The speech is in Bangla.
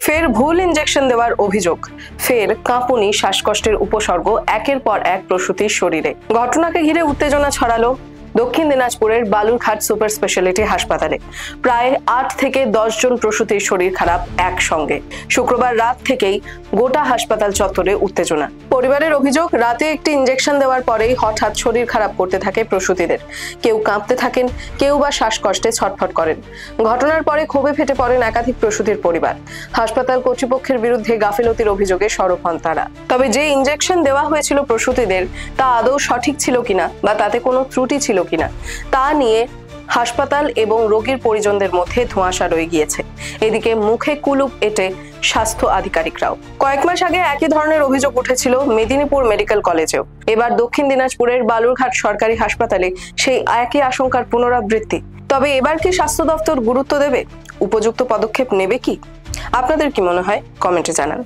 ফের ভুল ইনজেকশন দেওয়ার অভিযোগ, ফের কাঁপুনি, শ্বাসকষ্টের উপসর্গ একের পর এক প্রসূতির শরীরে। ঘটনাকে ঘিরে উত্তেজনা ছড়ালো দক্ষিণ দিনাজপুরের বালুরঘাট সুপার স্পেশালিটি হাসপাতালে। প্রায় 8 থেকে 10 জন প্রসূতির শরীর খারাপ একসঙ্গে। শুক্রবার রাত থেকেই গোটা হাসপাতাল চত্বরে উত্তেজনা। পরিবারের অভিযোগ, রাতে একটি ইনজেকশন দেওয়ার পরেই হঠাৎ শরীর খারাপ করতে থাকে প্রসূতিদের। কেউ কাঁপতে থাকেন, কেউ বা শ্বাসকষ্টে ছটফট করেন। ঘটনার পরে ক্ষোভে ফেটে পড়েন একাধিক প্রসূতির পরিবার। হাসপাতাল কর্তৃপক্ষের বিরুদ্ধে গাফিলতির অভিযোগে সরব হন তারা। তবে যে ইনজেকশন দেওয়া হয়েছিল প্রসূতিদের তা আদৌ সঠিক ছিল কিনা বা তাতে কোনো ত্রুটি ছিল কিনা তা নিয়ে হাসপাতাল এবং রোগীর পরিজনদের মধ্যে ধোঁয়াশা রয়ে গিয়েছে। এদিকে মুখে কুলুপ এঁটে স্বাস্থ্য আধিকারিকরাও। কয়েক মাস আগে একই ধরনের অভিযোগ উঠেছিল মেদিনীপুর মেডিকেল কলেজেও। এবার দক্ষিণ দিনাজপুরের বালুরঘাট সরকারি হাসপাতালে সেই একই আশঙ্কার পুনরাবৃত্তি। তবে এবার কি স্বাস্থ্য দপ্তর গুরুত্ব দেবে? উপযুক্ত পদক্ষেপ নেবে কি? আপনাদের কি মনে হয়? কমেন্টে জানান।